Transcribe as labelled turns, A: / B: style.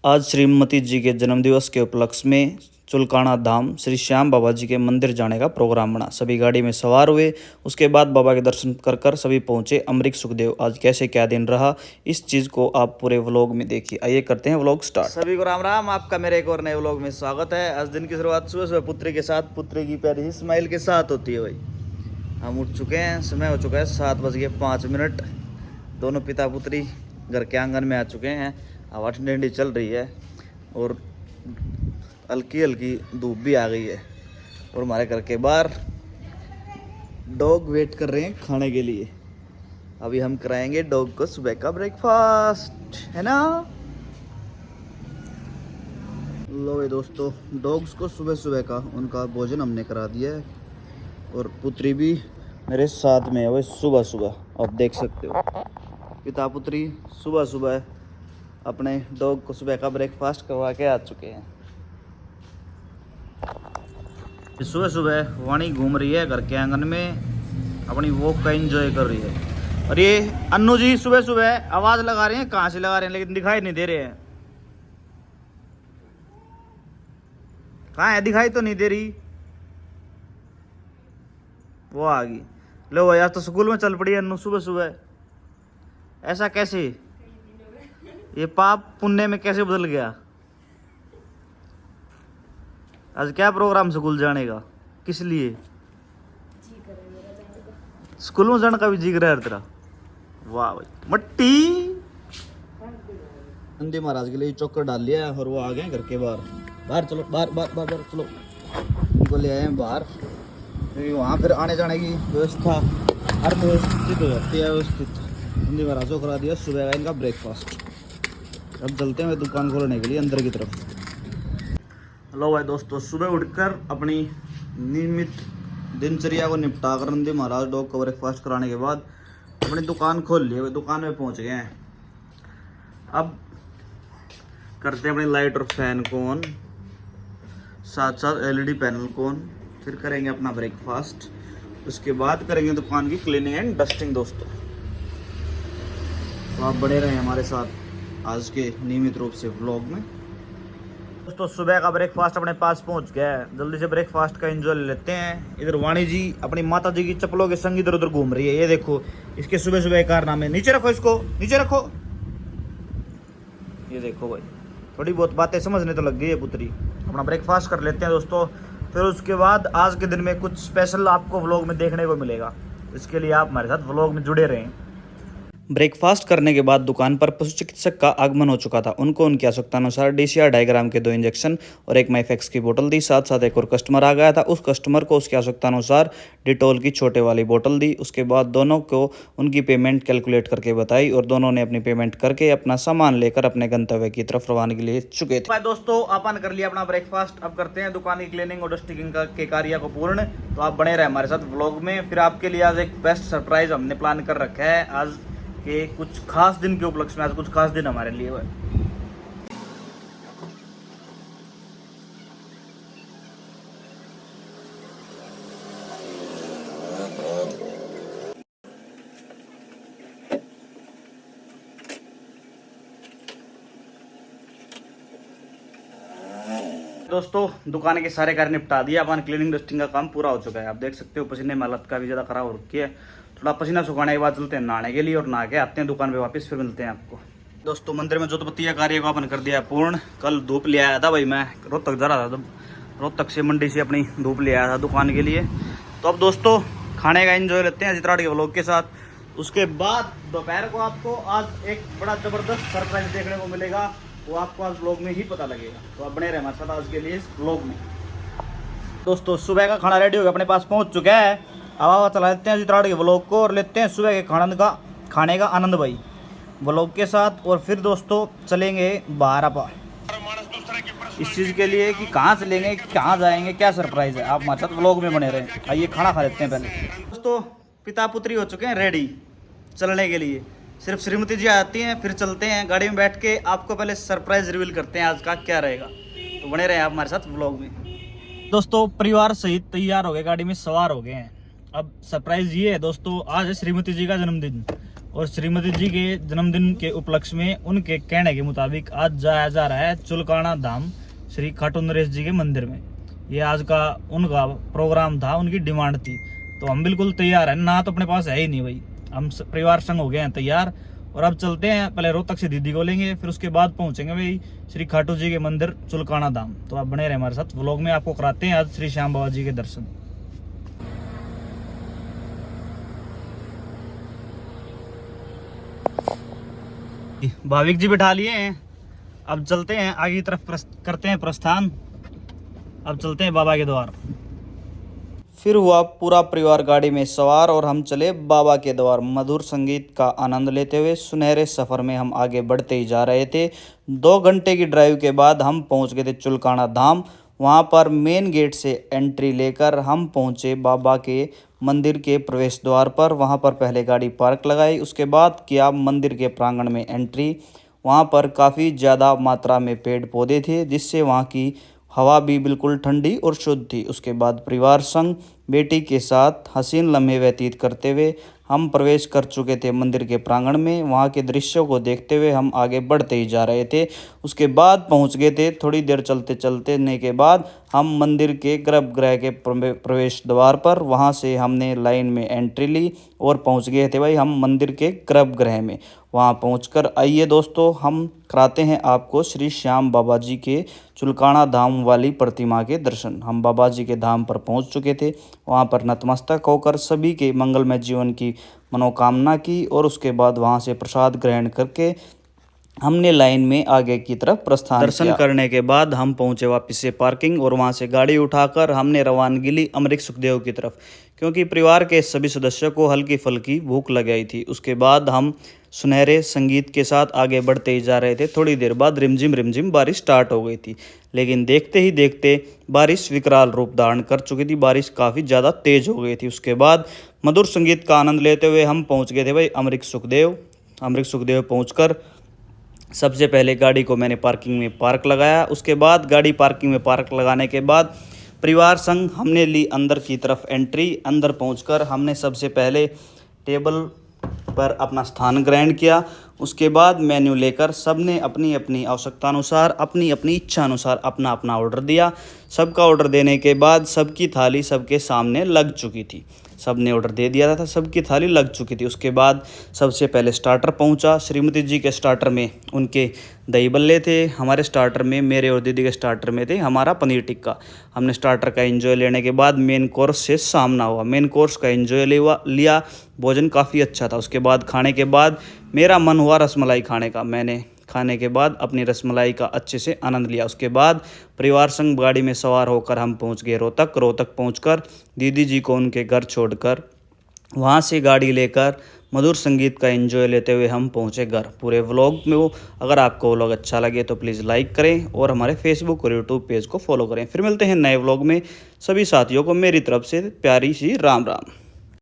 A: आज श्रीमती जी के जन्मदिवस के उपलक्ष्य में चुलकाना धाम श्री श्याम बाबा जी के मंदिर जाने का प्रोग्राम बना। सभी गाड़ी में सवार हुए। उसके बाद बाबा के दर्शन कर सभी पहुंचे अमरीक सुखदेव। आज कैसे क्या दिन रहा, इस चीज़ को आप पूरे व्लॉग में देखिए। आइए करते हैं व्लॉग स्टार्ट। सभी को राम राम, आपका मेरे एक और नए व्लॉग में स्वागत है। आज दिन की शुरुआत सुबह सुबह पुत्री के साथ, पुत्री की प्यारी स्माइल के साथ होती है। भाई हम उठ चुके हैं, समय हो चुका है 7:05। दोनों पिता पुत्री घर के आंगन में आ चुके हैं। हवा ठंडी चल रही है और हल्की हल्की धूप भी आ गई है। और हमारे घर के बाहर डॉग वेट कर रहे हैं खाने के लिए। अभी हम कराएंगे डॉग को सुबह का ब्रेकफास्ट, है ना। लो भाई दोस्तों, डॉग्स को सुबह सुबह का उनका भोजन हमने करा दिया है। और पुत्री भी मेरे साथ में है भाई। सुबह सुबह आप देख सकते हो, पिता पुत्री सुबह सुबह अपने डॉग को सुबह का ब्रेकफास्ट करवा के आ चुके हैं। सुबह सुबह वाणी घूम रही है घर के आंगन में, अपनी वॉक का एंजॉय कर रही है। और ये अन्नू जी सुबह सुबह आवाज लगा रहे हैं, कहाँ से लगा रहे हैं लेकिन दिखाई नहीं दे रहे हैं। कहाँ है, दिखाई तो नहीं दे रही। वो आ गई। लो भाई, आज तो स्कूल में चल पड़ी अन्नू सुबह सुबह। ऐसा कैसे, ये पाप पुण्य में कैसे बदल गया। आज क्या प्रोग्राम स्कूल जाने का, किस लिए? स्कूल में जाने का भी जी कर रहा है तेरा। वाह भाई, मट्टी नंदी महाराज के लिए चोकर डाल लिया है और वो आ गए घर के बाहर। बाहर चलो, बाहर बाहर बाहर बाहर चलो। उनको ले आए हैं बाहर, क्योंकि वहाँ फिर आने जाने की व्यवस्था अर्थव्यवस्थित हो जाती है। व्यवस्थित नंदी महाराज को करा दिया सुबह का इनका ब्रेकफास्ट। अब चलते हैं दुकान खोलने के लिए अंदर की तरफ। हेलो भाई दोस्तों, सुबह उठकर अपनी नियमित दिनचर्या को निपटा कर नंदी महाराज डॉग को ब्रेकफास्ट कराने के बाद अपनी दुकान खोल ली है। दुकान में पहुंच गए हैं। अब करते हैं अपनी लाइट और फैन को ऑन, साथ साथ एलईडी पैनल को ऑन। फिर करेंगे अपना ब्रेकफास्ट, उसके बाद करेंगे दुकान की क्लीनिंग एंड डस्टिंग। दोस्तों तो आप बने रहें हमारे साथ आज के नियमित रूप से व्लॉग में। दोस्तों सुबह का ब्रेकफास्ट अपने पास पहुंच गया है। जल्दी से ब्रेकफास्ट का एंजॉय ले लेते हैं। इधर वाणी जी अपनी माता जी की चप्पलों के संग इधर उधर घूम रही है। ये देखो इसके सुबह सुबह कारनामे। नीचे रखो, इसको नीचे रखो। ये देखो भाई, थोड़ी बहुत बातें समझने तो लग गई है पुत्री। अपना ब्रेकफास्ट कर लेते हैं दोस्तों, फिर उसके बाद आज के दिन में कुछ स्पेशल आपको व्लॉग में देखने को मिलेगा। इसके लिए आप हमारे साथ व्लॉग में जुड़े रहें। ब्रेकफास्ट करने के बाद दुकान पर पशु चिकित्सक का आगमन हो चुका था। उनको उनकी आवश्यकता अनुसार DCR डायग्राम के 2 इंजेक्शन और एक माइफेक्स की बोतल दी। साथ साथ एक और कस्टमर आ गया था। उस कस्टमर को उसकी आवश्यकता अनुसार डिटॉल की छोटे वाली बोतल दी। उसके बाद दोनों को उनकी पेमेंट कैलकुलेट करके बताई और दोनों ने अपनी पेमेंट करके अपना सामान लेकर अपने गंतव्य की तरफ रवाना के लिए चुके थे। दोस्तों अपन कर लिया अपना ब्रेकफास्ट। अब करते हैं दुकान की क्लीनिंग और डस्टिंग के कार्य को पूर्ण। तो आप बने रहे हमारे साथ व्लॉग में। फिर आपके लिए आज एक बेस्ट सरप्राइज हमने प्लान कर रखा है। आज के कुछ खास दिन के उपलक्ष्य में, आज कुछ खास दिन हमारे लिए है। दोस्तों दुकान के सारे कार्य निपटा दिया अपन। क्लीनिंग डस्टिंग का काम पूरा हो चुका है। आप देख सकते हो पसीने में हालत काफी ज्यादा खराब हो रखी है। थोड़ा पसीना सुखाने के बाद चलते हैं नहाने के लिए और नहा के आते हैं दुकान पे वापस। फिर मिलते हैं आपको। दोस्तों मंदिर में जोतपत्ती का कार्य को अपन कर दिया पूर्ण। कल धूप ले आया था भाई, मैं रोहतक जा रहा था, तब रोहतक से मंडी से अपनी धूप ले आया था दुकान के लिए। तो अब दोस्तों खाने का एंजॉय लेते हैं चित्राट के व्लॉग के साथ। उसके बाद दोपहर को आपको आज एक बड़ा जबरदस्त सरप्राइज देखने को मिलेगा। वो आपको आज व्लॉग में ही पता लगेगा। तो आप बने रहे हमारे साथ आज के लिए इस व्लॉग में। दोस्तों सुबह का खाना रेडी हो गया, अपने पास पहुंच चुका है। अब चला लेते हैं चित्राट के व्लॉग को और लेते हैं सुबह के खाने का आनंद भाई व्लॉग के साथ। और फिर दोस्तों चलेंगे बाहर अपा इस चीज़ के लिए कि कहाँ चलेंगे, कहाँ जाएंगे, क्या सरप्राइज है। आप हमारे साथ व्लॉग में बने रहें। आइए खाना खा लेते हैं पहले। दोस्तों पिता पुत्री हो चुके हैं रेडी चलने के लिए। सिर्फ श्रीमती जी आती हैं, फिर चलते हैं गाड़ी में बैठ के। आपको पहले सरप्राइज रिवील करते हैं आज का क्या रहेगा। तो बने रहे आप हमारे साथ व्लॉग में। दोस्तों परिवार सहित तैयार हो गए, गाड़ी में सवार हो गए हैं। अब सरप्राइज ये है दोस्तों, आज है श्रीमती जी का जन्मदिन और श्रीमती जी के जन्मदिन के उपलक्ष्य में उनके कहने के मुताबिक आज जाया जा रहा है चुलकाना धाम श्री खाटू नरेश जी के मंदिर में। ये आज का उनका प्रोग्राम था, उनकी डिमांड थी, तो हम बिल्कुल तैयार हैं। ना तो अपने पास है ही नहीं भाई, हम परिवार संग हो गए हैं तैयार। और अब चलते हैं, पहले रोहतक से दीदी को लेंगे, फिर उसके बाद पहुंचेंगे भाई श्री खाटू जी के मंदिर चुलकाना धाम। तो आप बने रहे हमारे साथ, व्लॉग में आपको कराते हैं आज श्री श्याम बाबा जी के दर्शन। भाविक जी बिठा लिए हैं, अब चलते हैं आगे की तरफ करते हैं प्रस्थान। अब चलते हैं बाबा के द्वार। फिर हुआ पूरा परिवार गाड़ी में सवार और हम चले बाबा के द्वार। मधुर संगीत का आनंद लेते हुए सुनहरे सफ़र में हम आगे बढ़ते ही जा रहे थे। 2 घंटे की ड्राइव के बाद हम पहुंच गए थे चुलकाना धाम। वहां पर मेन गेट से एंट्री लेकर हम पहुंचे बाबा के मंदिर के प्रवेश द्वार पर। वहां पर पहले गाड़ी पार्क लगाई, उसके बाद किया मंदिर के प्रांगण में एंट्री। वहां पर काफ़ी ज़्यादा मात्रा में पेड़ पौधे थे, जिससे वहां की हवा भी बिल्कुल ठंडी और शुद्ध थी। उसके बाद परिवार संग बेटी के साथ हसीन लम्हे व्यतीत करते हुए हम प्रवेश कर चुके थे मंदिर के प्रांगण में। वहाँ के दृश्यों को देखते हुए हम आगे बढ़ते ही जा रहे थे। उसके बाद पहुँच गए थे, थोड़ी देर चलते चलते के बाद हम मंदिर के गर्भगृह के प्रवेश द्वार पर। वहाँ से हमने लाइन में एंट्री ली और पहुँच गए थे भाई हम मंदिर के गर्भगृह में। वहाँ पहुंचकर आइए दोस्तों, हम कराते हैं आपको श्री श्याम बाबा जी के चुलकाना धाम वाली प्रतिमा के दर्शन। हम बाबा जी के धाम पर पहुंच चुके थे। वहाँ पर नतमस्तक होकर सभी के मंगलमय जीवन की मनोकामना की और उसके बाद वहाँ से प्रसाद ग्रहण करके हमने लाइन में आगे की तरफ प्रस्थान दर्शन करने के बाद हम पहुंचे वापस से पार्किंग और वहां से गाड़ी उठाकर हमने रवानगी ली अमरीक सुखदेव की तरफ, क्योंकि परिवार के सभी सदस्यों को हल्की फुल्की भूख लग गई थी। उसके बाद हम सुनहरे संगीत के साथ आगे बढ़ते ही जा रहे थे। थोड़ी देर बाद रिमझिम बारिश स्टार्ट हो गई थी, लेकिन देखते ही देखते बारिश विकराल रूप धारण कर चुकी थी। बारिश काफ़ी ज़्यादा तेज हो गई थी। उसके बाद मधुर संगीत का आनंद लेते हुए हम पहुँच गए थे भाई अमरीक सुखदेव पहुँच सबसे पहले गाड़ी को मैंने पार्किंग में पार्क लगाया। उसके बाद गाड़ी पार्किंग में पार्क लगाने के बाद परिवार संग हमने ली अंदर की तरफ एंट्री। अंदर पहुंचकर हमने सबसे पहले टेबल पर अपना स्थान ग्रहण किया। उसके बाद मेन्यू लेकर सबने अपनी अपनी आवश्यकता अनुसार, अपनी अपनी इच्छा अनुसार अपना अपना ऑर्डर दिया। सबका ऑर्डर देने के बाद सबकी थाली सबके सामने लग चुकी थी। सबने ऑर्डर दे दिया था, सबकी थाली लग चुकी थी। उसके बाद सबसे पहले स्टार्टर पहुंचा। श्रीमती जी के स्टार्टर में उनके दही बल्ले थे, हमारे स्टार्टर में, मेरे और दीदी के स्टार्टर में थे हमारा पनीर टिक्का। हमने स्टार्टर का एंजॉय लेने के बाद मेन कोर्स से सामना हुआ। मेन कोर्स का एंजॉय लिया, भोजन काफ़ी अच्छा था। उसके बाद खाने के बाद मेरा मन हुआ रसमलाई खाने का। मैंने खाने के बाद अपनी रसमलाई का अच्छे से आनंद लिया। उसके बाद परिवार संग गाड़ी में सवार होकर हम पहुंच गए रोहतक पहुंचकर दीदी जी को उनके घर छोड़कर वहां से गाड़ी लेकर मधुर संगीत का एंजॉय लेते हुए हम पहुंचे घर। पूरे व्लॉग में अगर आपको व्लॉग अच्छा लगे तो प्लीज़ लाइक करें और हमारे फेसबुक और यूट्यूब पेज को फॉलो करें। फिर मिलते हैं नए व्लॉग में। सभी साथियों को मेरी तरफ से प्यारी सी राम राम।